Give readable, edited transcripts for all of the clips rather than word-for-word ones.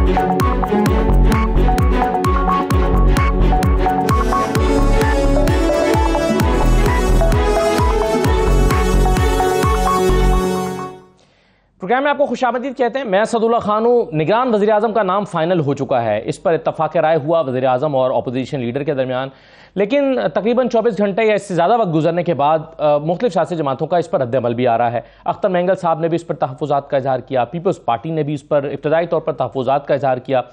Programme में आपको खुशामदीद कहते हैं। मैं असदुल्ला खान हूँ। निगरान वज़ीर आज़म का नाम फाइनल हो चुका है। इस पर इत्तफाक राय हुआ वज़ीर आज़म और अपोजिशन लीडर के दरमियान, लेकिन तकरीबन 24 घंटे या इससे ज़्यादा वक्त गुजरने के बाद मुख्तलिफ सियासी जमातों का इस पर रद्द-ए-अमल भी आ रहा है। अख्तर मेंगल साहब ने भी इस पर तहफ़्फ़ुज़ात का इजहार किया, पीपल्स पार्टी ने भी इस पर इब्तदाई तौर पर तहफ़्फ़ुज़ात का इजहार किया,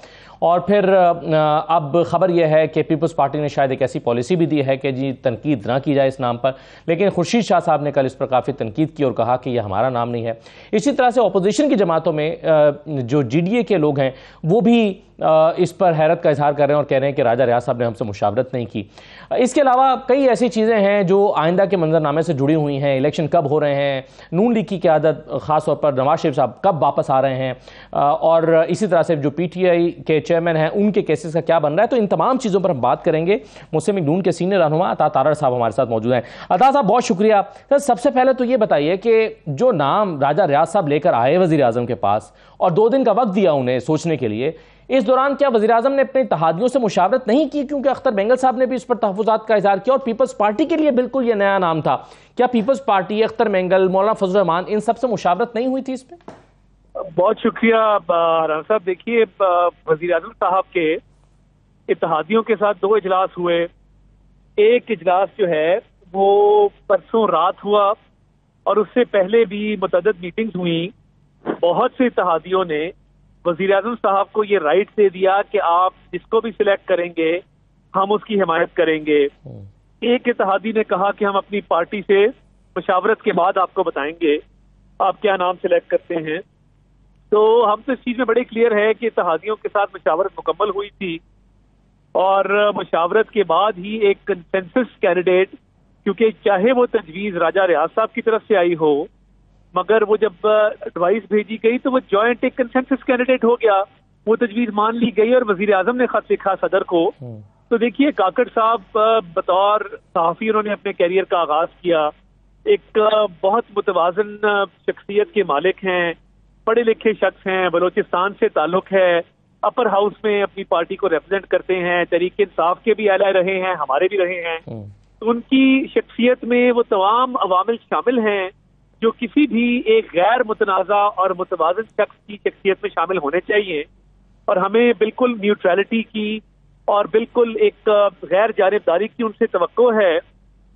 और फिर अब खबर यह है कि पीपल्स पार्टी ने शायद एक ऐसी पॉलिसी भी दी है कि जी तनकीद ना की जाए इस नाम पर। लेकिन खुर्शीद शाह साहब ने कल इस पर काफ़ी तनकीद की और कहा कि यह हमारा नाम नहीं है। इसी तरह से अपोजिशन की जमातों में जो GDA के लोग हैं वो भी इस पर हैरत का इजहार कर रहे हैं और कह रहे हैं कि राजा रियाज साहब ने हमसे मुशावरत नहीं की। इसके अलावा कई ऐसी चीज़ें हैं जो आइंदा के मंजरनामे से जुड़ी हुई हैं। इलेक्शन कब हो रहे हैं, नून लीग की क़यादत ख़ास तौर पर नवाज शरीफ साहब कब वापस आ रहे हैं, और इसी तरह से जो PTI के चेयरमैन हैं उनके केसेस का क्या बन रहा है। तो इन तमाम चीज़ों पर हम बात करेंगे। मुस्लिम लीग नून के सीनियर रहनुमा अता तारड़ साहब हमारे साथ मौजूद हैं। अता साहब बहुत शुक्रिया। सर सबसे पहले तो ये बताइए कि जो नाम राजा रियाज साहब लेकर आए वज़ीर आज़म के पास और 2 दिन का वक्त दिया उन्हें सोचने के लिए, इस दौरान क्या वज़ीर आज़म ने अपने इत्तेहादियों से मुशावरत नहीं की? क्योंकि अख्तर मेंगल साहब ने भी इस पर तहफ़्फ़ुज़ात का इजहार किया और पीपल्स पार्टी के लिए बिल्कुल ये नया नाम था। क्या पीपल्स पार्टी, अख्तर मेंगल, मौलाना फजल रहमान, इन सब से मुशावरत नहीं हुई थी इस पर? बहुत शुक्रिया राना साहब। देखिए, वज़ीर आज़म साहब के इत्तेहादियों के साथ 2 इजलास हुए। एक इजलास जो है वो परसों रात हुआ और उससे पहले भी मुतअद्दिद मीटिंग्स हुई। बहुत से इत्तेहादियों ने वज़ीर आज़म साहब को ये राइट दे दिया कि आप जिसको भी सिलेक्ट करेंगे हम उसकी हिमायत करेंगे। एक इत्तेहादी ने कहा कि हम अपनी पार्टी से मुशावरत के बाद आपको बताएंगे आप क्या नाम सिलेक्ट करते हैं। तो हम तो इस चीज़ में बड़े क्लियर है कि इत्तेहादियों के साथ मुशावरत मुकम्मल हुई थी और मुशावरत के बाद ही एक कंसेंसस कैंडिडेट, क्योंकि चाहे वो तजवीज़ राजा रियाज साहब की तरफ से आई हो, मगर वो जब एडवाइस भेजी गई तो वो जॉइंट एक कंसेंसस कैंडिडेट हो गया। वो तजवीज़ मान ली गई और वज़ीर आज़म ने खत लिखा सदर को। तो देखिए, काकड़ साहब बतौर सहाफ़ी उन्होंने अपने कैरियर का आगाज़ किया। एक बहुत मुतवाज़न शख्सियत के मालिक हैं, पढ़े लिखे शख्स हैं, बलोचिस्तान से ताल्लुक़ है, अपर हाउस में अपनी पार्टी को रिप्रेजेंट करते हैं, तहरीक इंसाफ के भी एलाए रहे हैं, हमारे भी रहे हैं। तो उनकी शख्सियत में वो तमाम अवामिल शामिल हैं जो किसी भी एक गैर मुतनाज़ा और मुतवाज़न शख्स की शख्सियत में शामिल होने चाहिए। और हमें बिल्कुल न्यूट्रलिटी की और बिल्कुल एक गैर जानिबदारी की उनसे तवक्को है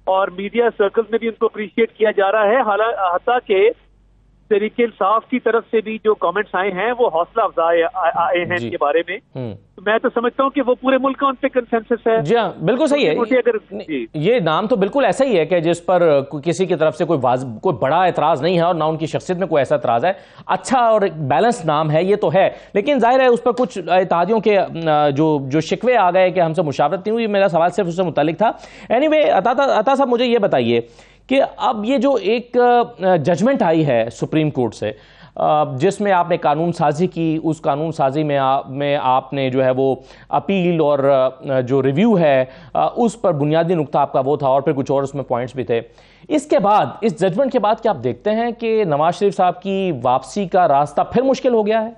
और मीडिया सर्कल्स में भी उनको अप्रिशिएट किया जा रहा है। हालांकि तहरीक इंसाफ की तरफ से भी जो कमेंट्स आए हैं वो हौसला अफजा आए हैं इनके बारे में। तो मैं तो समझता हूँ कि वो पूरे मुल्क का उन पे कंसेंसस है। जी हाँ, बिल्कुल सही है। अगर ये नाम तो बिल्कुल ऐसा ही है कि जिस पर किसी की तरफ से कोई बड़ा एतराज नहीं है और ना उनकी शख्सियत में कोई ऐसा एतराज है। अच्छा और बैलेंस नाम है, ये तो है। लेकिन जाहिर है उस पर कुछ इत्तेहादियों के जो शिकवे आ गए कि हमसे मुशावरत नहीं हुई। मेरा सवाल सिर्फ उससे मुतालिक था। एनीवे, अता साहब मुझे ये बताइए कि अब ये जो एक जजमेंट आई है सुप्रीम कोर्ट से, जिसमें आपने कानून साजी की, उस कानून साजी में आपने जो है वो अपील और जो रिव्यू है उस पर बुनियादी नुक्ता आपका वो था और फिर कुछ और उसमें पॉइंट्स भी थे। इसके बाद, इस जजमेंट के बाद क्या आप देखते हैं कि नवाज शरीफ साहब की वापसी का रास्ता फिर मुश्किल हो गया है?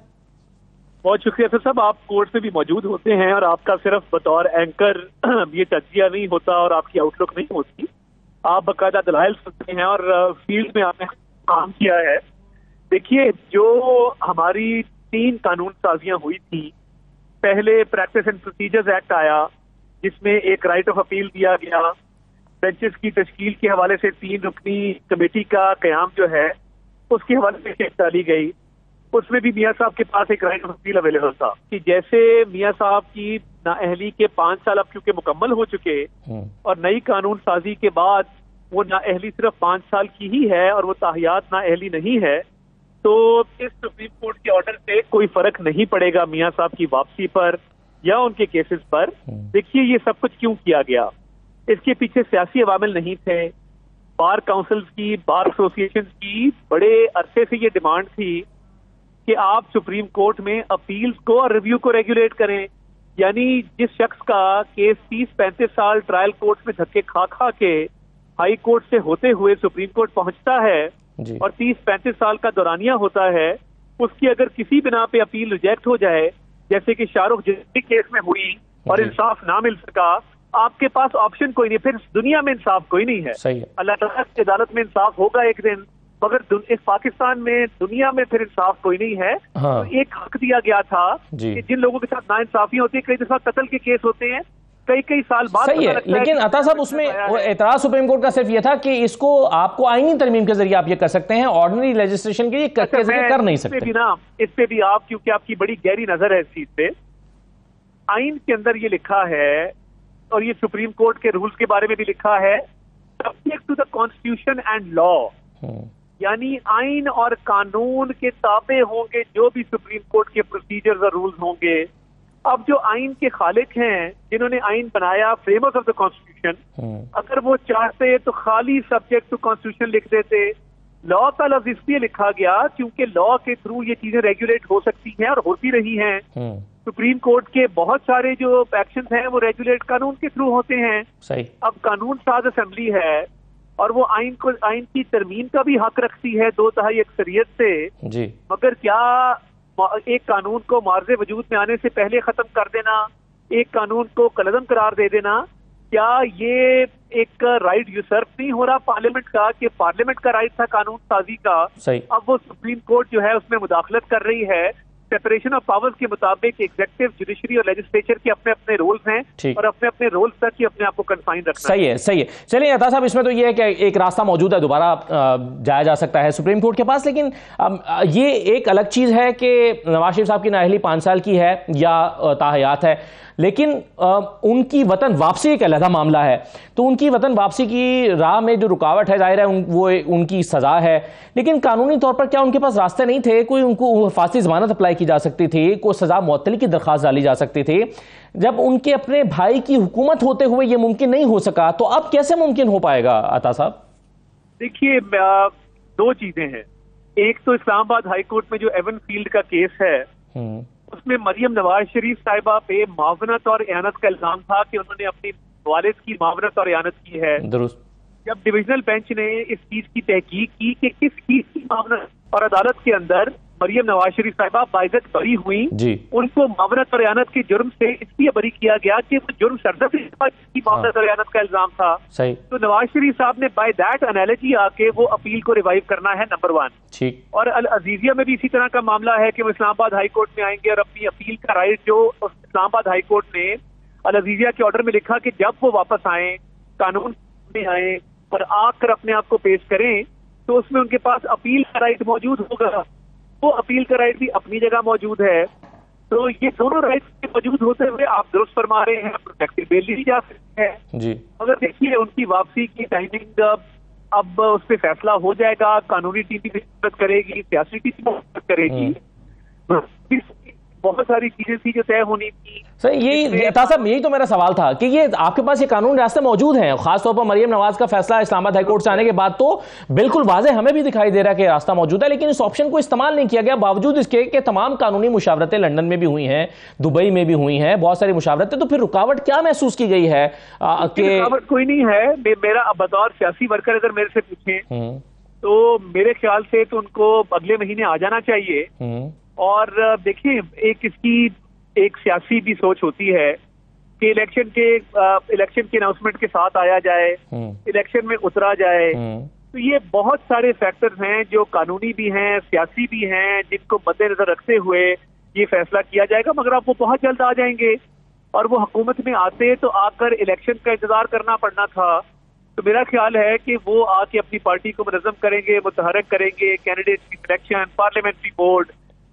बहुत शुक्रिया सर साहब, आप कोर्ट में भी मौजूद होते हैं और आपका सिर्फ बतौर एंकर ये तज्जिया नहीं होता और आपकी आउटलुक नहीं होती, आप बाकायदा दलाइल सुनते हैं और फील्ड में आपने काम किया है। देखिए, जो हमारी 3 कानून साजियां हुई थी, पहले प्रैक्टिस एंड प्रोसीजर्स एक्ट आया जिसमें एक राइट ऑफ अपील दिया गया, बेंचेस की तश्कील के हवाले से 3 रुकनी कमेटी का क़याम जो है उसके हवाले से डाली गई। उसमें भी मियाँ साहब के पास एक राइट ऑफ अपील अवेलेबल था कि जैसे मियाँ साहब की नाअहली के 5 साल अब क्योंकि मुकम्मल हो चुके और नई कानून साजी के बाद वो नाअहली सिर्फ 5 साल की ही है और वो ताहियात नाअहली नहीं है, तो इस सुप्रीम कोर्ट के ऑर्डर से कोई फर्क नहीं पड़ेगा मियाँ साहब की वापसी पर या उनके केसेस पर। देखिए, ये सब कुछ क्यों किया गया? इसके पीछे सियासी अवामिल नहीं थे। बार काउंसिल्स की, बार एसोसिएशन की बड़े अरसे से ये डिमांड थी कि आप सुप्रीम कोर्ट में अपील्स को और रिव्यू को रेगुलेट करें। यानी जिस शख्स का केस 30-35 साल ट्रायल कोर्ट में धक्के खा खा के हाई कोर्ट से होते हुए सुप्रीम कोर्ट पहुंचता है और 30-35 साल का दौरानिया होता है, उसकी अगर किसी बिना पे अपील रिजेक्ट हो जाए जैसे कि शाहरुख जिस केस में हुई और इंसाफ ना मिल सका, आपके पास ऑप्शन कोई नहीं, फिर दुनिया में इंसाफ कोई नहीं है। सही है। अल्लाह ताला की अदालत में इंसाफ होगा एक दिन, मगर इस पाकिस्तान में दुनिया में फिर इंसाफ कोई नहीं है। हाँ। तो एक हक दिया गया था कि जिन लोगों के साथ नाइंसाफी होती है, कई दफा कत्ल के केस होते हैं, कई साल बाद। सही है, लेकिन अता साहब उसमें एतराज सुप्रीम कोर्ट का सिर्फ ये था कि इसको आपको आईनी तरमीम के जरिए आप ये कर सकते हैं, ऑर्डिनरी लेजिस्लेशन के जरिए कर नहीं सकते। इस पे भी आप, क्योंकि आपकी बड़ी गहरी नजर है इस चीज पे, आइन के अंदर ये लिखा है और ये सुप्रीम कोर्ट के रूल्स के बारे में भी लिखा है, subject to the constitution and law, यानी आइन और कानून के ताबे होंगे जो भी सुप्रीम कोर्ट के प्रोसीजर्स और रूल्स होंगे। अब जो आइन के खालिक हैं, जिन्होंने आइन बनाया, फ्रेमर्स ऑफ द कॉन्स्टिट्यूशन, अगर वो चाहते तो खाली सब्जेक्ट टू कॉन्स्टिट्यूशन लिख देते। लॉ का लफ्ज इसलिए लिखा गया क्योंकि लॉ के थ्रू ये चीजें रेगुलेट हो सकती हैं और होती रही हैं। सुप्रीम कोर्ट के बहुत सारे जो एक्शंस हैं वो रेगुलेट कानून के थ्रू होते हैं। सही। अब कानून साज असेंबली है और वो आइन की तरमीम का भी हक रखती है 2/3 अक्सरियत से जी। मगर क्या एक कानून को मार्ज़े वजूद में आने से पहले खत्म कर देना, एक कानून को कलअदम करार दे देना, क्या ये एक राइट यूसर्फ नहीं हो रहा पार्लियामेंट का, कि पार्लियामेंट का राइट था कानून साजी का? सही। अब वो सुप्रीम कोर्ट जो है उसमें मुदाखलत कर रही है। सेपरेशन ऑफ पावर्स के मुताबिक एग्जीक्यूटिव, जुडिशरी और लेजिस्लेचर के अपने अपने रोल्स हैं और अपने अपने रोल्स तक ही अपने आप को कन्फाइन रखना। सही है, सही है। चलिए अता साहब, इसमें तो ये है कि एक रास्ता मौजूद है, दोबारा जाया जा सकता है सुप्रीम कोर्ट के पास, लेकिन ये एक अलग चीज है कि नवाज शरीफ साहब की नाअहली 5 साल की है या ताहयात है, लेकिन उनकी वतन वापसी एक अलग मामला है। तो उनकी वतन वापसी की राह में जो रुकावट है, जाहिर है वो उनकी सजा है, लेकिन कानूनी तौर पर क्या उनके पास रास्ते नहीं थे? कोई उनको फांसी जमानत अप्लाई की जा सकती थी, कोई सजा मुअत्तली की दरखास्त डाली जा सकती थी। जब उनके अपने भाई की हुकूमत होते हुए ये मुमकिन नहीं हो सका, तो अब कैसे मुमकिन हो पाएगा अता साहब? देखिए, 2 चीजें हैं। एक तो इस्लामाबाद हाई कोर्ट में जो एवन फील्ड का केस है, उसमें मरियम नवाज शरीफ साहिबा पे मावनत और एयानत का इल्जाम था कि उन्होंने अपनी वालिद की मावनत और एयानत की है। दुरुस्त। जब डिविजनल बेंच ने इस चीज की तहकीक की कि किस चीज की मावनत, और अदालत के अंदर मरियम नवाज शरीफ साहिबा बाइज्जत बरी हुई, उनको मावनत और एयानत के जुर्म से इसलिए बरी किया गया कि वो जुर्म सरजद की मावनत और एयानत का इल्जाम था। सही। तो नवाज शरीफ साहब ने बाय दैट एनालॉजी आके वो अपील को रिवाइव करना है, नंबर 1। ठीक। और अल अजीजिया में भी इसी तरह का मामला है कि वो इस्लामाबाद हाई कोर्ट में आएंगे और अपनी अपील का राइट, जो इस्लामाबाद हाई कोर्ट ने अल अजीजिया के ऑर्डर में लिखा कि जब वो वापस आए, कानून में आए और आकर अपने आप को पेश करें, तो उसमें उनके पास अपील का राइट मौजूद होगा। वो अपील का राइट भी अपनी जगह मौजूद है। तो ये दोनों राइट्स मौजूद होते हुए आप दुरुस्त फरमा रहे हैं, प्रोटेक्टिव बेल ली जा सकती है जी। मगर देखिए, उनकी वापसी की टाइमिंग अब उस पर फैसला हो जाएगा। कानूनी टीम भी मदद करेगी, सियासी टीम भी मदद करेगी, बहुत सारी चीजें थी जो तय होनी थी। सर, यही तो मेरा सवाल था कि ये आपके पास ये कानूनी रास्ते मौजूद हैं, खासतौर पर मरियम नवाज का फैसला इस्लामाबाद हाई कोर्ट से आने के बाद तो बिल्कुल वाज़े हमें भी दिखाई दे रहा है कि रास्ता मौजूद है, लेकिन इस ऑप्शन को इस्तेमाल नहीं किया गया, बावजूद इसके कि तमाम कानूनी मुशावरतें लंदन में भी हुई हैं, दुबई में भी हुई हैं, बहुत सारी मुशावरतें। तो फिर रुकावट क्या महसूस की गई है? रुकावट कोई नहीं है। मेरा बतौर सियासी वर्कर अगर मेरे से पूछें तो मेरे ख्याल से तो उनको अगले महीने आ जाना चाहिए। और देखिए, एक सियासी भी सोच होती है कि इलेक्शन के अनाउंसमेंट के साथ आया जाए, इलेक्शन में उतरा जाए। तो ये बहुत सारे फैक्टर्स हैं जो कानूनी भी हैं, सियासी भी हैं, जिनको मद्देनजर रखते हुए ये फैसला किया जाएगा। मगर अब वो बहुत जल्द आ जाएंगे और वो हुकूमत में आते तो आकर इलेक्शन का इंतजार करना पड़ना था। तो मेरा ख्याल है कि वो आके अपनी पार्टी को मुनज़्ज़म करेंगे, मुतहरक करेंगे, कैंडिडेट की सिलेक्शन, पार्लियामेंट्री बोर्ड,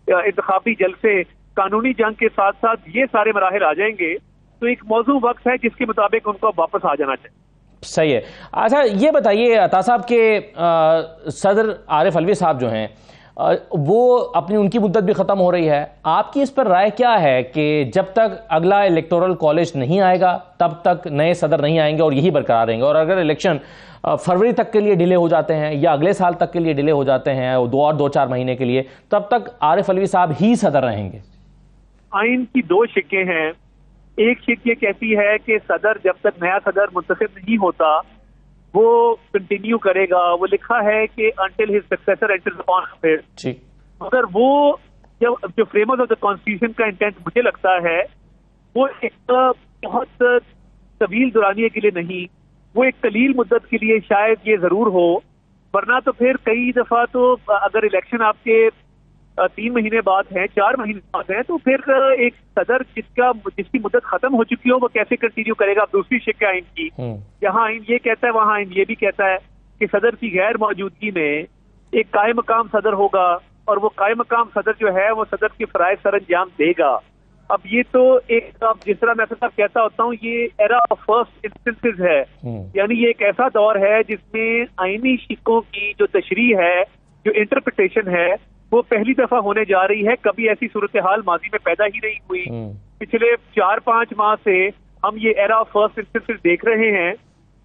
इंतखाबी जलसे, कानूनी जंग के साथ साथ ये सारे मराहिल आ जाएंगे। तो एक मौजू वक्त है जिसके मुताबिक उनको वापस आ जाना चाहिए। सही है। अच्छा, ये बताइए अता साहब के सदर आरिफ अलवी साहब जो हैं, वो उनकी मुद्दत भी ख़त्म हो रही है। आपकी इस पर राय क्या है कि जब तक अगला इलेक्टोरल कॉलेज नहीं आएगा तब तक नए सदर नहीं आएंगे और यही बरकरार रहेंगे, और अगर इलेक्शन फरवरी तक के लिए डिले हो जाते हैं या अगले साल तक के लिए डिले हो जाते हैं, 2-4 महीने के लिए, तब तक आरिफ अलवी साहब ही सदर रहेंगे? आइन की 2 शिक्के हैं। एक शिक ये कहती है कि सदर, जब तक नया सदर मुंतखब नहीं होता, वो कंटिन्यू करेगा। वो लिखा है कि until his successor enters the office. मगर वो जो फ्रेमर्स ऑफ द कॉन्स्टिट्यूशन का इंटेंट मुझे लगता है वो एक बहुत तवील दुरानिये के लिए नहीं, वो एक कलील मुद्दत के लिए शायद ये जरूर हो, वरना तो फिर कई दफा तो अगर इलेक्शन आपके 3 महीने बाद है, 4 महीने बाद है, तो फिर एक सदर जिसकी मुद्दत खत्म हो चुकी हो वो कैसे कंटिन्यू करेगा दूसरी शिक आइन की। यहाँ आइन ये कहता है, वहाँ आइन ये भी कहता है कि सदर की गैर मौजूदगी में एक कायम मकाम सदर होगा और वो कायम मकाम सदर जो है वो सदर के फराइज सर अंजाम देगा। अब ये तो एक, अब जिस तरह मैं कहता होता हूँ, ये एरा ऑफ फर्स्ट इंस्टेंसेस है, यानी ये एक ऐसा दौर है जिसमें आईनी शिकों की जो तशरीह है, जो इंटरप्रिटेशन है, वो पहली दफा होने जा रही है। कभी ऐसी सूरत हाल माजी में पैदा ही नहीं हुई। पिछले 4-5 माह से हम ये एरा ऑफ फर्स्ट इंस्टेंसेस देख रहे हैं।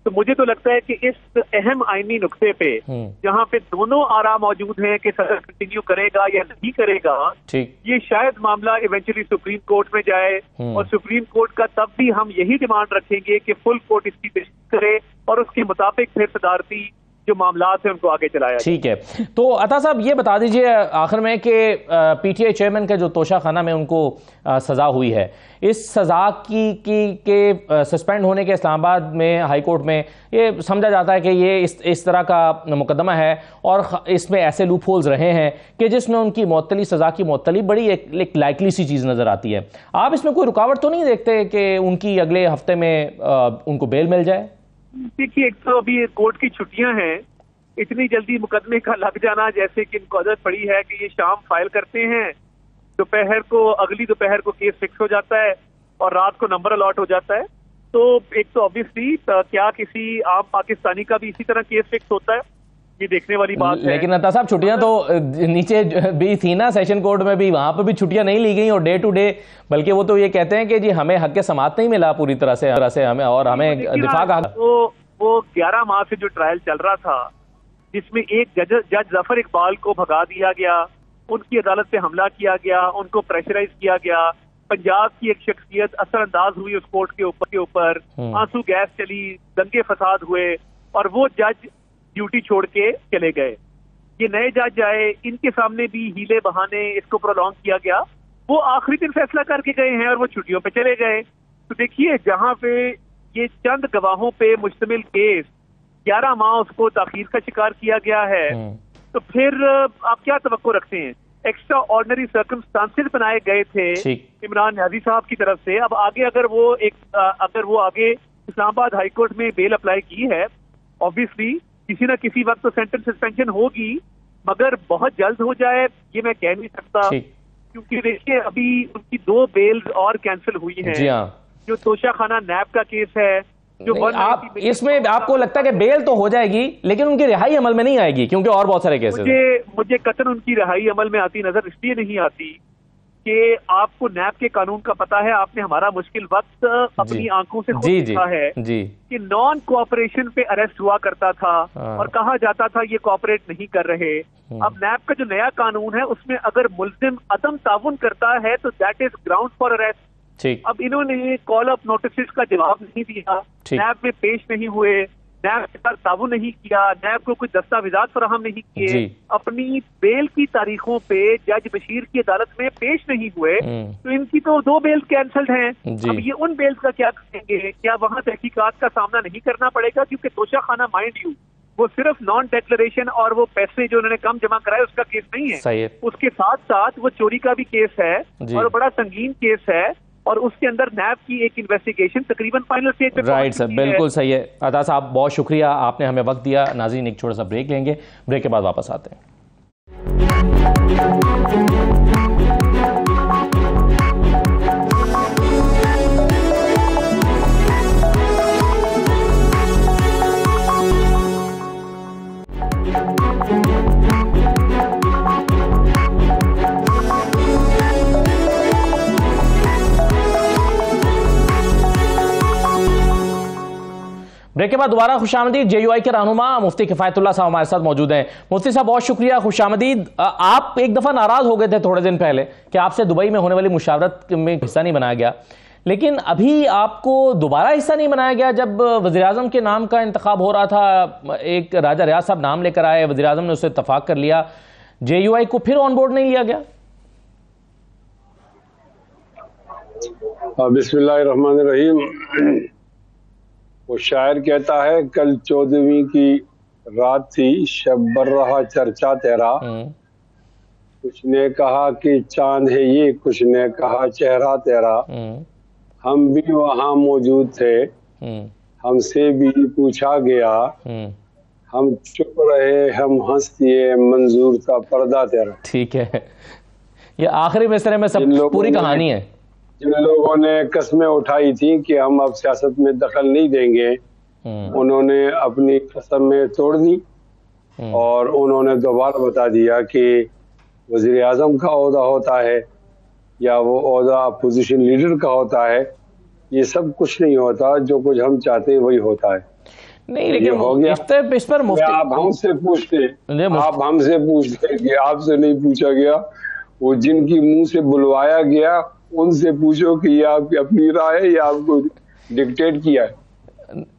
तो मुझे तो लगता है कि इस अहम आईनी नुक्ते पे जहाँ पे दोनों आरा मौजूद हैं कि सदर कंटिन्यू करेगा या नहीं करेगा, ये शायद मामला इवेंचुअली सुप्रीम कोर्ट में जाए और सुप्रीम कोर्ट का तब भी हम यही डिमांड रखेंगे कि फुल कोर्ट इसकी तशरीह करे और उसके मुताबिक फिर सदारती जो मामलात है उनको आगे चलाया। ठीक है, तो अता साहब ये बता दीजिए आखिर में कि पीटीआई चेयरमैन का जो तोशाखाना में उनको सजा हुई है, इस सजा के सस्पेंड होने के इस्लामाबाद में हाई कोर्ट में ये समझा जाता है कि ये इस तरह का मुकदमा है और इसमें ऐसे लूप होल्स रहे हैं कि जिसमें उनकी मुअत्तली सजा की मुअत्तली बड़ी एक लाइकली सी चीज़ नज़र आती है। आप इसमें कोई रुकावट तो नहीं देखते कि उनकी अगले हफ्ते में उनको बेल मिल जाए? देखिए, एक तो अभी कोर्ट की छुट्टियां हैं, इतनी जल्दी मुकदमे का लग जाना, जैसे कि इनको आदत पड़ी है कि ये शाम फाइल करते हैं, दोपहर को अगली दोपहर को केस फिक्स हो जाता है और रात को नंबर अलॉट हो जाता है। तो एक तो ऑब्वियसली क्या किसी आम पाकिस्तानी का भी इसी तरह केस फिक्स होता है, ये देखने वाली बात है। लेकिन अता साहब छुट्टियां तो नीचे भी थी ना, सेशन कोर्ट में भी, वहां पर भी छुट्टियां नहीं ली गई और डे टू डे, बल्कि वो तो ये कहते हैं कि जी हमें हक समाअत नहीं मिला पूरी तरह से हमें, और हमें दिफा का। वो 11 माह से जो ट्रायल चल रहा था जिसमें एक जज जफर इकबाल को भगा दिया गया, उनकी अदालत पे हमला किया गया, उनको प्रेशराइज किया गया, पंजाब की एक शख्सियत असरअंदाज हुई उस कोर्ट के ऊपर, आंसू गैस चली, दंगे फसाद हुए और वो जज ड्यूटी छोड़ के चले गए। ये नए जज आए, इनके सामने भी हीले बहाने इसको प्रोलॉन्ग किया गया, वो आखिरी दिन फैसला करके गए हैं और वो छुट्टियों पे चले गए। तो देखिए, जहां पे ये चंद गवाहों पे मुश्तमिल केस 11 माह उसको ताखीर का शिकार किया गया है, तो फिर आप क्या तवक्को रखते हैं? एक्स्ट्रा ऑर्डिनरी सर्कमस्टांसेस बनाए गए थे इमरान न्याजी साहब की तरफ से। अब आगे अगर वो आगे इस्लामाबाद हाई कोर्ट में बेल अप्लाई की है, ऑब्वियसली किसी ना किसी वक्त तो सेंटेंस सस्पेंशन होगी, मगर बहुत जल्द हो जाए ये मैं कह नहीं सकता, क्योंकि देखिए अभी उनकी 2 बेल्स और कैंसिल हुई हैं। जो तोशाखाना नैब का केस है, जो आप इसमें आपको लगता है कि बेल तो हो जाएगी लेकिन उनकी रिहाई अमल में नहीं आएगी, क्योंकि और बहुत सारे केसेस मुझे कतन उनकी रिहाई अमल में आती नजर इसलिए नहीं आती कि आपको नैब के कानून का पता है, आपने हमारा मुश्किल वक्त अपनी आंखों से खुद देखा है कि नॉन कोऑपरेशन पे अरेस्ट हुआ करता था और कहा जाता था ये कोऑपरेट नहीं कर रहे। अब नैब का जो नया कानून है उसमें अगर मुल्जिम अदम ताउन करता है तो that is ground for arrest. अब इन्होंने कॉल अप नोटिस का जवाब नहीं दिया, नैब में पेश नहीं हुए, नैब के साथ ताउन नहीं किया, नैब को कुछ दस्तावेजात फराहम नहीं किए, अपनी बेल की तारीखों पे जज बशीर की अदालत में पेश नहीं हुए, तो इनकी तो 2 बेल कैंसल्ड हैं। अब ये उन बेल्स का क्या करेंगे? क्या वहां तहकीकात का सामना नहीं करना पड़ेगा? क्योंकि तोशाखाना माइंड यू वो सिर्फ नॉन डेक्लेरेशन और वो पैसे जो उन्होंने कम जमा कराए उसका केस नहीं है, उसके साथ साथ वो चोरी का भी केस है और बड़ा संगीन केस है और उसके अंदर नैब की एक इन्वेस्टिगेशन तकरीबन फाइनल स्टेज पे। राइट सर, बिल्कुल सही है। अता साहब बहुत शुक्रिया, आपने हमें वक्त दिया। नाज़रीन एक छोटा सा ब्रेक लेंगे, ब्रेक के बाद वापस आते हैं। ब्रेक के बाद दोबारा खुशामदीद। जेयूआई के रहनुमा मुफ्ती किफायतुल्लाह साहब हमारे साथ मौजूद हैं। मुफ्ती साहब बहुत शुक्रिया, खुशामदीद। आप एक दफ़ा नाराज़ हो गए थे थोड़े दिन पहले कि आपसे दुबई में होने वाली मुशावरत में हिस्सा नहीं बनाया गया, लेकिन अभी आपको दोबारा हिस्सा नहीं बनाया गया। जब वज़ीर-ए-आज़म के नाम का इंतखाब हो रहा था, एक राजा रियाज साहब नाम लेकर आए, वज़ीर-ए-आज़म ने उससे इत्तफाक कर लिया, जेयूआई को फिर ऑन बोर्ड नहीं लिया गया। बिस्मिल्लाहिर्रहमानिर्रहीम। वो शायर कहता है, कल 14वीं की रात थी, शब बर रहा चर्चा तेरा। कुछ ने कहा कि चांद है ये, कुछ ने कहा चेहरा तेरा। हम भी वहाँ मौजूद थे, हमसे भी पूछा गया। हम चुप रहे, हम हंस दिए, मंजूर था पर्दा तेरा। ठीक है, ये आखिरी मिसरे में सब पूरी कहानी है। जिन लोगों ने कस्में उठाई थी कि हम अब सियासत में दखल नहीं देंगे, उन्होंने अपनी कसमें तोड़ दी और उन्होंने दोबारा बता दिया कि वजीर आजम का ओहदा होता है या वो ओहदा अपोजिशन लीडर का होता है। ये सब कुछ नहीं होता, जो कुछ हम चाहते हैं वही होता है। नहीं, लेकिन हो गया। इस पर मुफ्ती आप हमसे पूछते कि आपसे नहीं पूछा गया। वो जिनकी मुंह से बुलवाया गया उनसे पूछो कि ये आपकी अपनी राय है या आपको डिक्टेट किया है।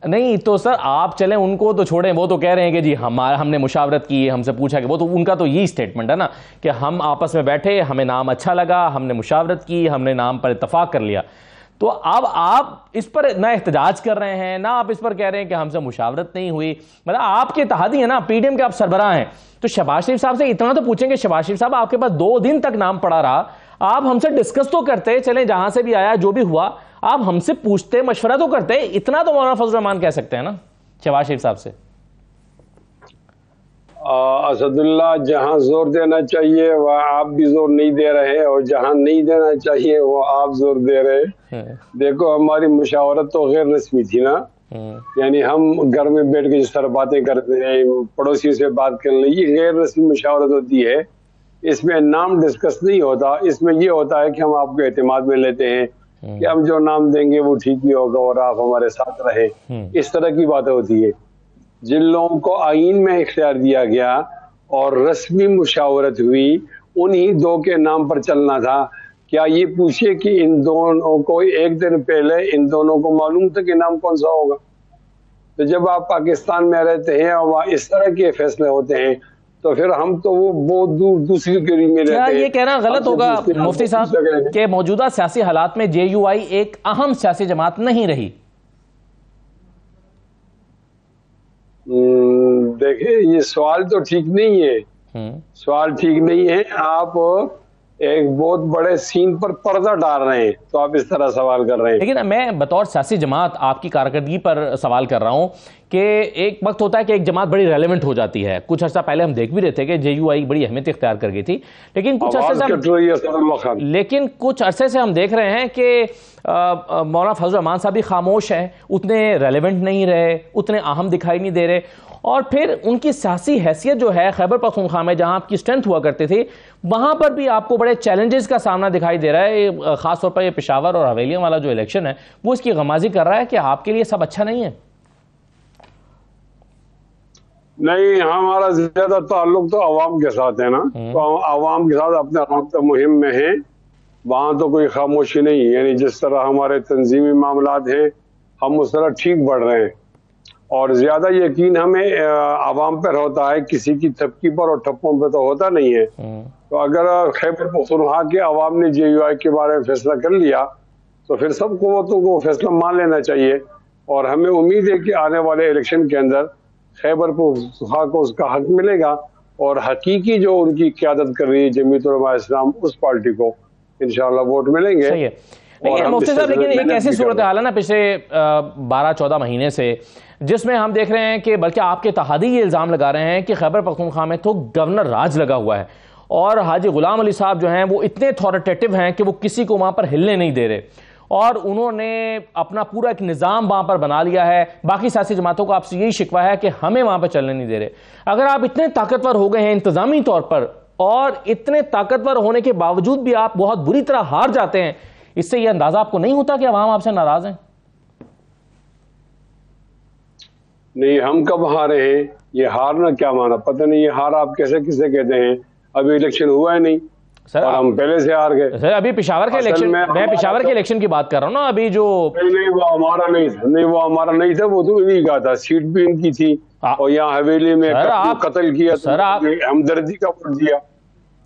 नहीं तो सर आप चलें, उनको तो छोड़ें, वो तो कह रहे हैं कि जी हमने मुशावरत की, हमसे पूछा कि वो तो उनका तो यही स्टेटमेंट है ना कि हम आपस में बैठे, हमें नाम अच्छा लगा, हमने मुशावरत की, हमने नाम पर इत्तफाक कर लिया। तो अब आप इस पर ना एहतजाज कर रहे हैं, ना आप इस पर कह रहे हैं कि हमसे मुशावरत नहीं हुई। मतलब आपके इत्तेहादी है ना, पीडीएम के आप सरबराह हैं, तो शहबाज शरीफ साहब से इतना तो पूछेंगे, शहबाज शरीफ साहब आपके पास 2 दिन तक नाम पड़ा रहा, आप हमसे डिस्कस तो करते, चले जहां से भी आया जो भी हुआ आप हमसे पूछते, मशवरा तो करते, इतना तो मौलाना फजल रहमान कह सकते हैं ना शहबाज शरीफ साहब से। असदुल्ला, जहां जोर देना चाहिए वह आप भी जोर नहीं दे रहे और जहां नहीं देना चाहिए वो आप जोर दे रहे। देखो, हमारी मुशावरत तो गैर रस्मी थी ना, यानी हम घर में बैठ के जिस तरह बातें करते हैं, पड़ोसियों से बात कर ले, ये गैर रस्मी मुशावरत होती है। इसमें नाम डिस्कस नहीं होता, इसमें ये होता है कि हम आपको एतमाद में लेते हैं कि हम जो नाम देंगे वो ठीक ही होगा और आप हमारे साथ रहे। इस तरह की बातें होती है। जिन लोगों को आईन में इख्तियार दिया गया और रस्मी मुशावरत हुई, उन्हीं 2 के नाम पर चलना था। क्या ये पूछिए कि इन दोनों को एक दिन पहले इन दोनों को मालूम था कि नाम कौन सा होगा? तो जब आप पाकिस्तान में रहते हैं और वहाँ इस तरह के फैसले होते हैं तो फिर हम तो वो बहुत दूर दूसरी कड़ी में रहते हैं। क्या ये कहना गलत होगा मुफ्ती साहब कि मौजूदा सियासी हालात में JUI एक अहम सियासी जमात नहीं रही? देखिए, ये सवाल तो ठीक नहीं है, सवाल ठीक नहीं है। आप एक बहुत बड़े सीन पर पर्दा डाल रहे हैं, तो आप इस तरह सवाल कर रहे हैं। लेकिन मैं बतौर सियासी जमात आपकी कारकर्दगी पर सवाल कर रहा हूं कि एक वक्त होता है कि एक जमात बड़ी रेलेवेंट हो जाती है। कुछ अर्सा पहले हम देख भी रहे थे कि JUI बड़ी अहमियत इख्तियार कर गई थी, लेकिन कुछ अरसे से हम देख रहे हैं कि मौलाना फजल रहमान साहब भी खामोश हैं, उतने रेलेवेंट नहीं रहे, उतने अहम दिखाई नहीं दे रहे। और फिर उनकी सियासी हैसियत जो है खैबर पख्तूनख्वा में जहां आपकी स्ट्रेंथ हुआ करती थी, वहां पर भी आपको बड़े चैलेंजेस का सामना दिखाई दे रहा है। खासतौर पर ये पेशावर और हवेलियां वाला जो इलेक्शन है वो इसकी गमाजी कर रहा है कि आपके लिए सब अच्छा नहीं है। नहीं, हमारा ज्यादा ताल्लुक तो अवाम के साथ है ना, तो अवाम के साथ अपने राब्ता मुहिम में है, वहां तो कोई खामोशी नहीं है। यानी जिस तरह हमारे तंजीमी मामलात हैं, हम उस तरह ठीक बढ़ रहे हैं और ज्यादा यकीन हमें आवाम पर होता है, किसी की थपकी पर और ठप्पों पर तो होता नहीं है। तो अगर खैबर पख्तूनख्वा के अवाम ने JUI के बारे में फैसला कर लिया तो फिर सब कुव्वतों को फैसला मान लेना चाहिए और हमें उम्मीद है कि आने वाले इलेक्शन के अंदर खैबर पख्तूनख्वा को उसका हक मिलेगा और हकीकी जो उनकी क़यादत कर रही है जमीयत उलमा इस्लाम, उस पार्टी को इंशाअल्लाह वोट मिलेंगे। सही है। लेकिन मुफ्ती साहब, लेकिन एक ऐसी सूरत हाल है ना पिछले 12-14 महीने से, जिसमें हम देख रहे हैं कि बल्कि आपके इत्तेहादी ये इल्ज़ाम लगा रहे हैं कि खैबर पख्तूनख्वा में तो गवर्नर राज लगा हुआ है और हाजी गुलाम अली साहब जो हैं वो इतने अथॉरिटेटिव हैं कि वो किसी को वहाँ पर हिलने नहीं दे रहे और उन्होंने अपना पूरा एक निज़ाम वहाँ पर बना लिया है। बाकी सियासी जमातों को आपसे यही शिकवा है कि हमें वहाँ पर चलने नहीं दे रहे। अगर आप इतने ताकतवर हो गए हैं इंतज़ामी तौर पर और इतने ताकतवर होने के बावजूद भी आप बहुत बुरी तरह हार जाते हैं, इससे यह अंदाजा आपको नहीं होता कि अवाम आपसे नाराज हैं? नहीं, हम कब हारे हैं? ये हारना क्या माना, पता नहीं ये हार आप कैसे किसे कहते हैं? अभी इलेक्शन हुआ है नहीं सर, और हम पहले से हार गए। सर अभी पेशावर के इलेक्शन, मैं पेशावर के इलेक्शन की बात कर रहा हूँ ना, अभी जो नहीं वो हमारा नहीं था, नहीं वो हमारा नहीं था, वो तो इन्हीं का था, सीट भी इनकी थी और यहाँ हवेली में कत्ल किया, सर आप हमदर्दी का वोट दिया।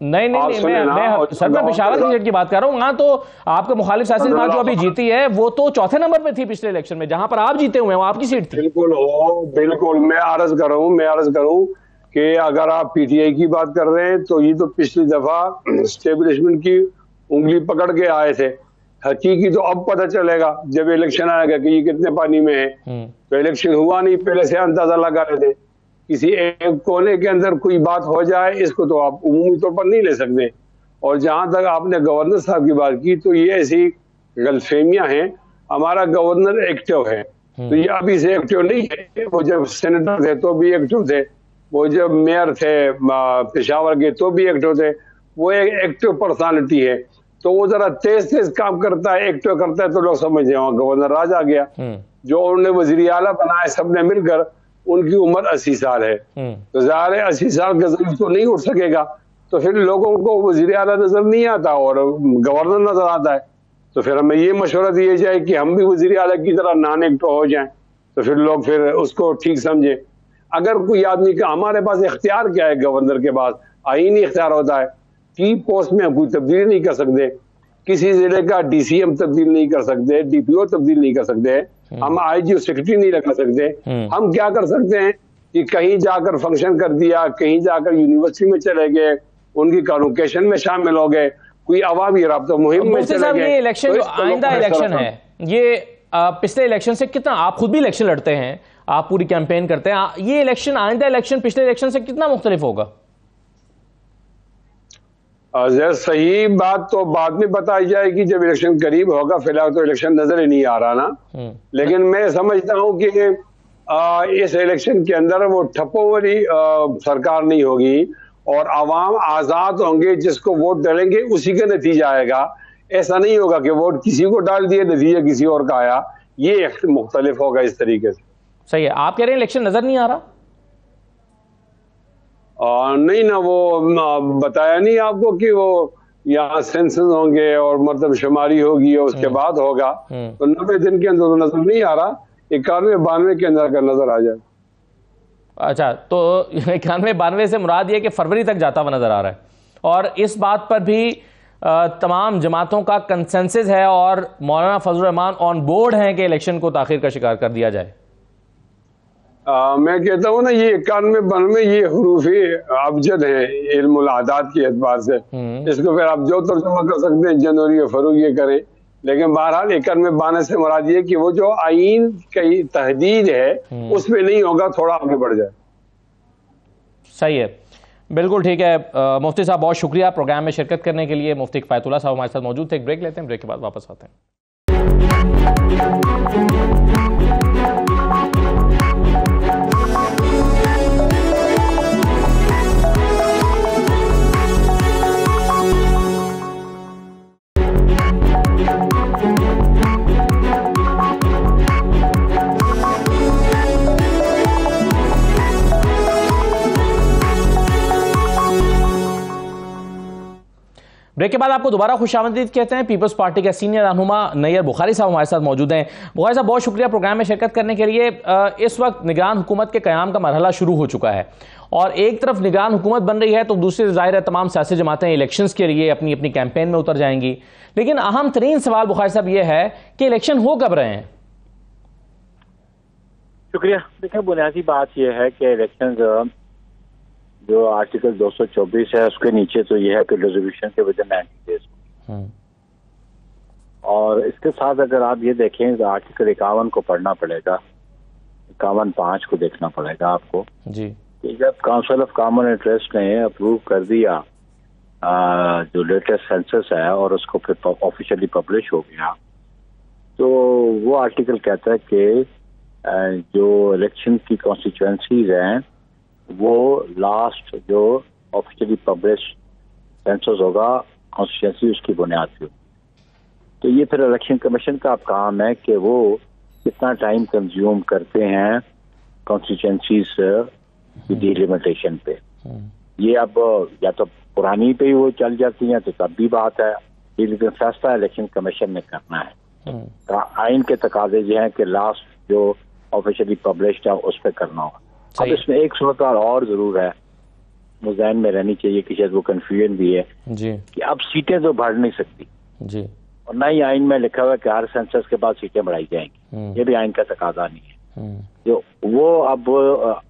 नहीं, मैं सर मैं पेशावर की सीट की बात कर रहा हूँ। वहां तो आपके मुखालिफ सियासी जमात जो अभी जीती है वो तो चौथे नंबर पे थी पिछले इलेक्शन में, जहां पर आप जीते हुए हैं वो आपकी सीट थी। बिल्कुल मैं अर्ज करूँ कि अगर आप पीटीआई की बात कर रहे हैं तो ये तो पिछली दफा स्टेब्लिशमेंट की उंगली पकड़ के आए थे। हकीकी तो अब पता चलेगा जब इलेक्शन आएगा कि ये कितने पानी में है। तो इलेक्शन हुआ नहीं, पहले से अंदाजा लगा रहे थे। किसी एक कोने के अंदर कोई बात हो जाए इसको तो आप उमूमी तौर पर नहीं ले सकते। और जहां तक आपने गवर्नर साहब की बात की तो ये ऐसी गलतफहमियां हैं। हमारा गवर्नर एक्टिव है, तो ये अभी से एक्टिव नहीं है। वो जब सेनेटर थे तो भी एक्टिव थे, वो जब मेयर थे पेशावर के तो भी एक्टिव थे। वो एक एक्टिव पर्सनालिटी है, तो वो जरा तेज काम करता है, एक्टिव करता है, तो लोग समझते हैं गवर्नर राज आ गया। जो उन्होंने वजीर आला बनाए सबने मिलकर, उनकी उम्र 80 साल है, तो ज़ाहिर है 80 साल का जमीन तो नहीं उठ सकेगा। तो फिर लोगों को वजीर आला नजर नहीं आता और गवर्नर नजर आता है। तो फिर हमें ये मशवरा दिया जाए कि हम भी वजीर आला की तरह नॉन एक्टिव हो जाएं, तो फिर लोग फिर उसको ठीक समझे। अगर कोई आदमी का, हमारे पास इख्तियार क्या है, गवर्नर के पास आईनी इख्तियार होता है कि पोस्ट में हम कोई तब्दीली नहीं कर सकते, किसी जिले का डीसीएम तब्दील नहीं कर सकते, डीपीओ तब्दील नहीं कर सकते, हम आईजी सेक्रेटरी नहीं रखा सकते। हम क्या कर सकते हैं कि कहीं जाकर फंक्शन कर दिया, कहीं जाकर यूनिवर्सिटी में चले गए, उनकी कॉन्वोकेशन में शामिल हो गए, कोई अवामी राब्ता मुहिम में चले गए। ये इलेक्शन जो आइंदा इलेक्शन है, ये पिछले इलेक्शन से कितना, आप खुद भी इलेक्शन लड़ते हैं, आप पूरी कैंपेन करते हैं, ये इलेक्शन आइंदा इलेक्शन पिछले इलेक्शन से कितना मुख्तलिफ होगा? सही बात तो बाद में बताई जाएगी जब इलेक्शन करीब होगा। फिलहाल तो इलेक्शन नजर ही नहीं आ रहा ना। लेकिन मैं समझता हूं कि इस इलेक्शन के अंदर वो ठप्पो वाली सरकार नहीं होगी और आवाम आजाद होंगे, जिसको वोट डालेंगे उसी का नतीजा आएगा। ऐसा नहीं होगा कि वोट किसी को डाल दिए नतीजा किसी और का आया, ये मुख्तलिफ होगा इस तरीके से। सही है, आप कह रहे हैं इलेक्शन नजर नहीं आ रहा? नहीं ना, वो बताया नहीं आपको कि वो यहाँ सेंसस होंगे और मतलब शुमारी होगी और उसके बाद होगा। तो 90 दिन के अंदर तो नजर नहीं आ रहा, 91-92 के अंदर का नजर आ जाए। अच्छा, तो 91-92 से मुराद ये कि फरवरी तक जाता हुआ नजर आ रहा है। और इस बात पर भी तमाम जमातों का कंसेंसस है और मौलाना फजल रहमान ऑन बोर्ड हैं कि इलेक्शन को ताखिर का शिकार कर दिया जाए। मैं कहता हूँ ना, ये 91-92 ये हुरूफी अबजद है इल्मुल आदात के एतबार से। इसको फिर आप जो तर्जुमा कर सकते हैं जनवरी और फरवरी ये करें, लेकिन बहरहाल 91-92 से मुराद ये कि वो जो आईन की तहदीद है उसमें नहीं होगा, थोड़ा आगे बढ़ जाए। सही है, बिल्कुल ठीक है। मुफ्ती साहब बहुत शुक्रिया प्रोग्राम में शिरकत करने के लिए। मुफ्ती किफायतुल्लाह साहब हमारे साथ मौजूद थे। एक ब्रेक लेते हैं, ब्रेक के बाद वापस आते हैं। ब्रेक के बाद आपको दोबारा खुशामदीद कहते हैं। पीपल्स पार्टी के सीनियर रहनुमा नैयर बुखारी साहब हमारे साथ मौजूद हैं। बुखारी साहब बहुत शुक्रिया प्रोग्राम में शिरकत करने के लिए। इस वक्त निगरान हुकूमत के क़याम का मरहला शुरू हो चुका है और एक तरफ निगरान हुकूमत बन रही है तो दूसरी ज़ाहिर है तमाम सियासी जमातें इलेक्शंस के लिए अपनी अपनी कैंपेन में उतर जाएंगी। लेकिन अहम तरीन सवाल बुखारी साहब ये है कि इलेक्शन हो कब रहे हैं? शुक्रिया। देखिए, बुनियादी बात यह है कि इलेक्शन जो आर्टिकल 224 है उसके नीचे तो यह है कि रेजोल्यूशन के विदिन 90 डेज, और इसके साथ अगर आप ये देखें तो आर्टिकल 51 को पढ़ना पड़ेगा, 51(5) को देखना पड़ेगा आपको जी। कि जब काउंसिल ऑफ कॉमन इंटरेस्ट ने अप्रूव कर दिया जो लेटेस्ट सेंसस है और उसको फिर ऑफिशियली पब्लिश हो गया, तो वो आर्टिकल कहता है कि जो इलेक्शन की कॉन्स्टिट्यूएंसीज हैं वो लास्ट जो ऑफिशियली पब्लिश सेंसस होगा कॉन्स्टिट्यूएंसी उसकी बुनियाद पे। तो ये फिर इलेक्शन कमीशन का अब काम है कि वो कितना टाइम कंज्यूम करते हैं कॉन्स्टिट्यूएंसीज की डिलिमिटेशन पे। ये अब या तो पुरानी पे ही वो चल जाती हैं तो तब भी बात है, लेकिन फैसला इलेक्शन कमीशन ने करना है। आइन के तकाजे ये हैं कि लास्ट जो ऑफिशियली पब्लिश्ड है उस पर करना होगा। अब इसमें एक सूरत और जरूर है वो ज़हन में रहनी चाहिए कि शायद वो कन्फ्यूजन भी है जी कि अब सीटें तो बढ़ नहीं सकती जी और ना ही आइन में लिखा हुआ है कि हर सेंसस के बाद सीटें बढ़ाई जाएंगी, ये भी आइन का तकाजा नहीं है। जो वो अब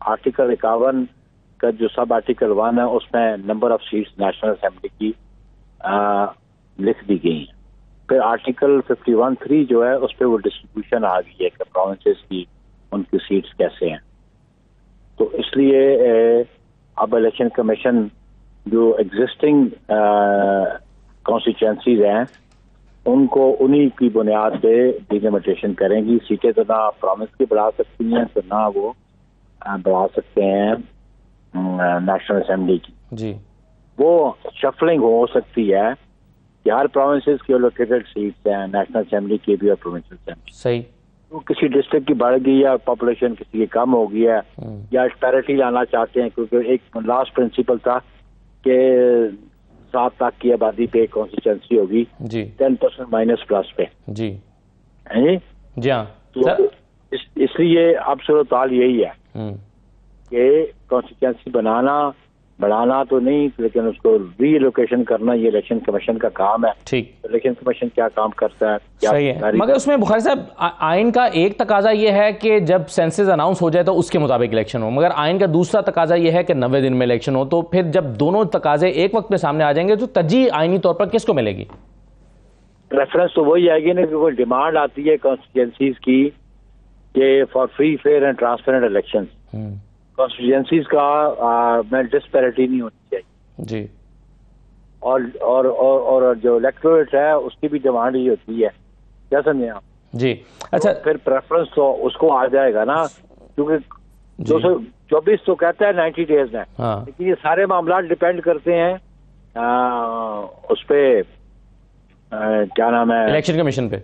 आर्टिकल 51 का जो सब आर्टिकल 1 है उसमें number of seats national assembly की लिख दी गई है। फिर आर्टिकल 51(3) जो है उस पर वो डिस्ट्रीब्यूशन आ गई है कि प्रोविंसेस की उनकी सीट्स कैसे हैं। तो इसलिए अब इलेक्शन कमीशन जो एग्जिस्टिंग कॉन्स्टिट्यूएंसीज हैं उनको उन्हीं की बुनियाद पे डिलिमिटेशन करेंगी। सीटें तो ना प्रोविंस की बढ़ा सकती हैं तो ना वो बढ़ा सकते हैं नेशनल असेंबली की। जी वो शफलिंग हो सकती है कि हर प्रोविंसेस की लोकेटेड सीट्स हैं, नेशनल असेंबली की भी और प्रोविंशियल असेंबली। सही। तो किसी डिस्ट्रिक्ट की बढ़ गई है, पॉपुलेशन किसी की कम हो गई है या पैरिटी लाना चाहते हैं, क्योंकि एक लास्ट प्रिंसिपल था कि 7 लाख की आबादी पे कॉन्स्टिट्यूंसी होगी जी 10% माइनस प्लस पे जी है जी। जी हाँ तो इसलिए अब सूरत हाल यही है कि कॉन्स्टिट्यूंसी बनाना बढ़ाना तो नहीं, लेकिन उसको रीलोकेशन करना ये इलेक्शन कमीशन का काम है। ठीक। इलेक्शन कमीशन क्या काम करता है क्या सही है, मगर उसमें बुखारी साहब आइन का एक तकाजा ये है कि जब सेंसस अनाउंस हो जाए तो उसके मुताबिक इलेक्शन हो, मगर आइन का दूसरा तकाजा ये है कि 90 दिन में इलेक्शन हो। तो फिर जब दोनों तकाजे एक वक्त में सामने आ जाएंगे तो तरजीह आइनी तौर पर किसको मिलेगी? रेफरेंस तो वही आएगी ना कि कोई डिमांड आती है कॉन्स्टिट्यूंसीज की कि for free fair and transparent election. Constituencies का में डिस्पैरिटी नहीं होनी चाहिए जी। और जो इलेक्टोरेट है उसकी भी डिमांड ही होती है, क्या समझे आप जी। अच्छा तो फिर प्रेफरेंस तो उसको आ जाएगा ना, क्योंकि 224 तो कहता है 90 डेज में। हाँ। लेकिन ये सारे मामला डिपेंड करते हैं उस पे क्या नाम है, इलेक्शन कमीशन पे,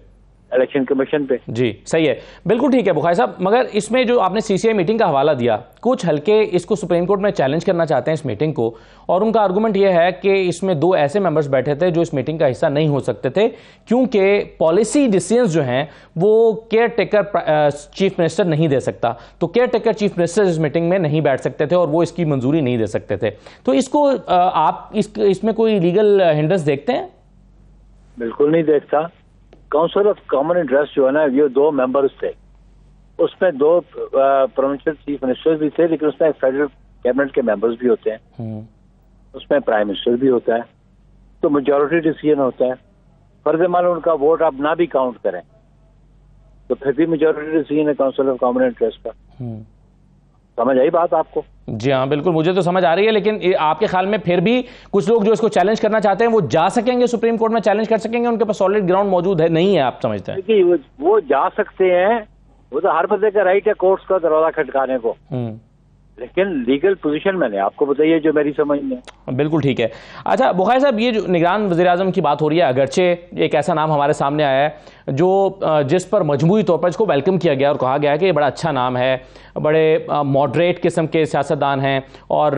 इलेक्शन कमीशन पे। जी सही है, बिल्कुल ठीक है बुखारी साहब। मगर इसमें जो आपने सीसीआई मीटिंग का हवाला दिया, कुछ हल्के इसको सुप्रीम कोर्ट में चैलेंज करना चाहते हैं इस मीटिंग को, और उनका आर्गूमेंट यह है कि इसमें 2 ऐसे मेंबर्स बैठे थे जो इस मीटिंग का हिस्सा नहीं हो सकते थे क्योंकि पॉलिसी डिसीजंस जो हैं वो केयर टेकर चीफ मिनिस्टर नहीं दे सकता। तो केयर टेकर चीफ मिनिस्टर इस मीटिंग में नहीं बैठ सकते थे और वो इसकी मंजूरी नहीं दे सकते थे। तो इसको आप इसमें कोई लीगल हिंड्रेंस देखते हैं? बिल्कुल नहीं देखता। काउंसिल ऑफ कॉमन इंटरेस्ट जो है ना, ये 2 मेंबर्स थे, उसमें 2 प्रोविंशियल चीफ मिनिस्टर्स भी थे, लेकिन उसमें फेडरल कैबिनेट के मेंबर्स भी होते हैं, उसमें प्राइम मिनिस्टर भी होता है, तो मेजॉरिटी डिसीजन होता है। फर्ज मान लो उनका वोट आप ना भी काउंट करें तो फिर भी मेजॉरिटी डिसीजन है काउंसिल ऑफ कॉमन इंटरेस्ट का। समझ आई बात आपको? जी हाँ बिल्कुल, मुझे तो समझ आ रही है, लेकिन आपके ख्याल में फिर भी कुछ लोग जो इसको चैलेंज करना चाहते हैं वो जा सकेंगे सुप्रीम कोर्ट में, चैलेंज कर सकेंगे? उनके पास सॉलिड ग्राउंड मौजूद है नहीं है, आप समझते हैं? देखिए वो जा सकते हैं, वो तो हर बंदे का राइट है कोर्ट्स का दरवाजा खटकाने को, लेकिन लीगल पोजीशन मैंने आपको बताइए जो मेरी समझ में। बिल्कुल ठीक है। अच्छा बुखारी साहब, ये जो निगरान वज़ीर-ए-आज़म की बात हो रही है, अगरचे एक ऐसा नाम हमारे सामने आया है जो जिस पर मजमूई तौर पर इसको वेलकम किया गया और कहा गया है कि ये बड़ा अच्छा नाम है, बड़े मॉडरेट किस्म के सियासतदान हैं और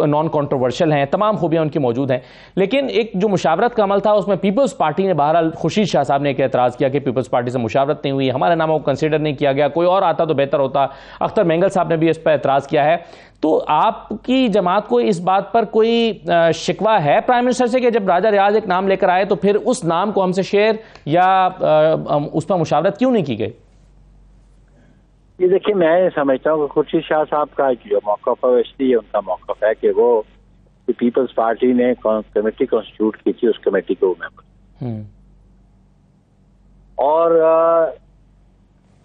नॉन कंट्रोवर्शियल हैं, तमाम खूबियाँ उनकी मौजूद हैं। लेकिन एक जो मुशावरत का अमल था उसमें पीपल्स पार्टी ने, बहरहाल खुर्शीद शाह साहब ने एक एतराज़ किया कि पीपल्स पार्टी से मुशावरत नहीं हुई, हमारे नामों को कंसिडर नहीं किया गया, कोई और आता तो बेहतर होता। अख्तर मेंगल साहब ने भी इस पर एतराज़ किया है। तो आपकी जमात को इस बात पर कोई शिकवा है प्राइम मिनिस्टर से कि जब राजा रियाज एक नाम लेकर आए तो फिर उस नाम को हमसे शेयर या उस पर मुशावरत क्यों नहीं की गई? ये देखिए, मैं समझता हूँ कि खुर्शीद शाह साहब का जो मौक़िफ़ है इसलिए उनका मौक़िफ़ है कि वो पीपल्स पार्टी ने कमेटी कॉन्स्टिट्यूट की थी, उस कमेटी को मेंबर, और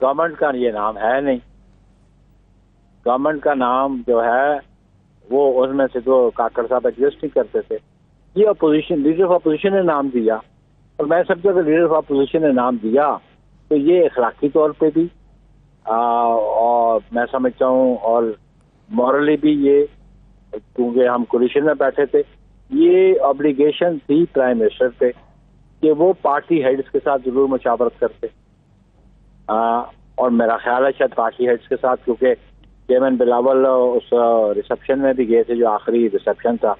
गवर्नमेंट का ये नाम है नहीं। गवर्नमेंट का नाम जो है वो उसमें से जो काकड़ साहब एग्जिस्ट नहीं करते थे, ये अपोजिशन, लीडर ऑफ अपोजिशन ने नाम दिया, और मैं समझता हूँ लीडर ऑफ अपोजिशन ने नाम दिया तो ये अखलाकी तौर पे भी और मैं समझता हूँ और मॉरली भी, ये क्योंकि हम कोलिशन में बैठे थे, ये ऑब्लिगेशन थी प्राइम मिनिस्टर पे कि वो पार्टी हेड्स के साथ जरूर मुशावरत करते, और मेरा ख्याल है शायद पार्टी हेड्स के साथ, क्योंकि चेयरमैन बिलावल उस रिसेप्शन में भी गए थे जो आखिरी रिसेप्शन था,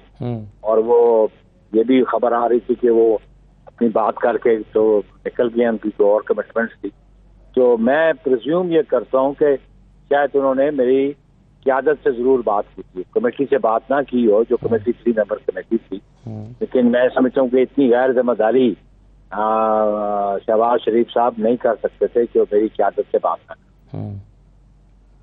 और वो ये भी खबर आ रही थी कि वो अपनी बात करके तो निकल गए, उनकी जो और कमिटमेंट्स थी। तो मैं प्रिज्यूम ये करता हूँ कि शायद उन्होंने मेरी क़यादत से जरूर बात की थी, कमेटी से बात ना की हो, जो कमेटी 3 मेंबर कमेटी थी, लेकिन मैं समझता हूँ कि इतनी गैर जिम्मेदारी शहबाज शरीफ साहब नहीं कर सकते थे कि वो मेरी क़यादत से बात ना करें।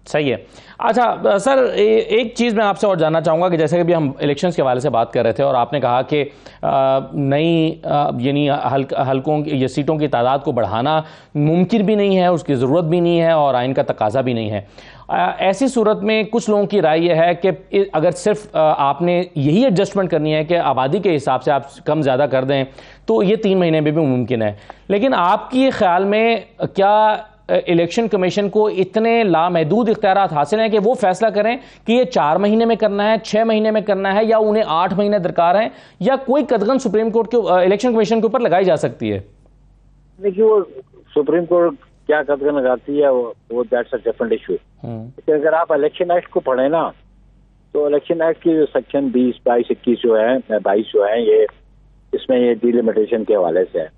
सही है। अच्छा सर, एक चीज़ मैं आपसे और जानना चाहूँगा कि जैसे कि अभी हम इलेक्शंस के हवाले से बात कर रहे थे और आपने कहा कि नई यानी हलकों या सीटों की तादाद को बढ़ाना मुमकिन भी नहीं है, उसकी ज़रूरत भी नहीं है और आइन का तकाजा भी नहीं है। ऐसी सूरत में कुछ लोगों की राय यह है कि अगर सिर्फ आपने यही एडजस्टमेंट करनी है कि आबादी के हिसाब से आप कम ज़्यादा कर दें तो ये 3 महीने में भी मुमकिन है, लेकिन आपके ख्याल में क्या इलेक्शन कमीशन को इतने लामहदूद इख्तियारात हासिल हैं कि वो फैसला करें कि ये 4 महीने में करना है, 6 महीने में करना है, या उन्हें 8 महीने दरकार हैं, या कोई कदगन सुप्रीम कोर्ट के इलेक्शन कमीशन के ऊपर लगाई जा सकती है? देखिए, वो सुप्रीम कोर्ट क्या कदगन लगाती है वो दैट्स अ डिफरेंट इशू। लेकिन अगर आप इलेक्शन एक्ट को पढ़े ना, तो इलेक्शन एक्ट की जो सेक्शन 20, 22, 21 जो है, 22 जो है, ये इसमें ये डिलिमिटेशन के हवाले से है।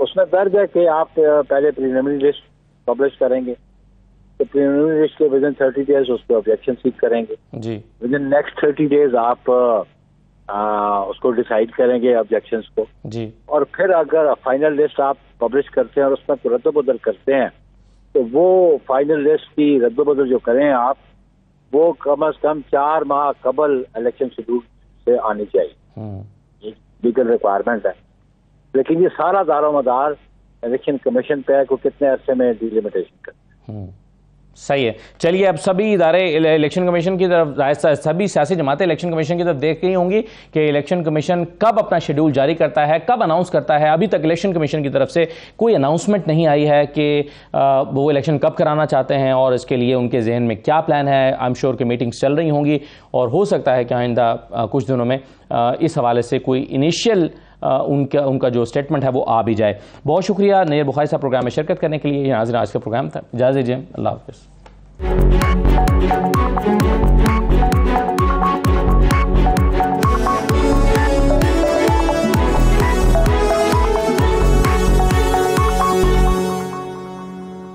उसमें दर्ज है कि आप पहले प्रीलिमिनरी लिस्ट पब्लिश करेंगे, तो प्रीलिमिनरी लिस्ट के विदिन 30 डेज उस पर ऑब्जेक्शन सीक करेंगे जी। विदिन नेक्स्ट 30 डेज आप उसको डिसाइड करेंगे ऑब्जेक्शंस को जी। और फिर अगर फाइनल लिस्ट आप पब्लिश करते हैं और उसमें रद्द-ओ-बदल करते हैं, तो वो फाइनल लिस्ट की रद्द-ओ-बदल जो करें आप, वो कम से कम 4 माह कबल इलेक्शन शेड्यूल से आनी चाहिए। ये लीगल रिक्वायरमेंट है। लेकिन ये सारा दारोमदार इलेक्शन कमीशन पे है को कितने अरसे में डिलिमिटेशन कर। सही है। चलिए, अब सभी इदारे इलेक्शन कमीशन की तरफ, सभी सियासी जमातें इलेक्शन कमीशन की तरफ देख रही होंगी कि इलेक्शन कमीशन कब अपना शेड्यूल जारी करता है, कब अनाउंस करता है। अभी तक इलेक्शन कमीशन की तरफ से कोई अनाउंसमेंट नहीं आई है कि वो इलेक्शन कब कराना चाहते हैं और इसके लिए उनके जहन में क्या प्लान है। आई एम श्योर कि मीटिंग्स चल रही होंगी और हो सकता है कि आइंदा कुछ दिनों में इस हवाले से कोई इनिशियल उनका जो स्टेटमेंट है वो आ भी जाए। बहुत शुक्रिया नैयर बुखारी साहब प्रोग्राम में शिरकत करने के लिए। नाज़रीन, आज का प्रोग्राम था, इजाज़त दीजिए, अल्लाह हाफ़िज़।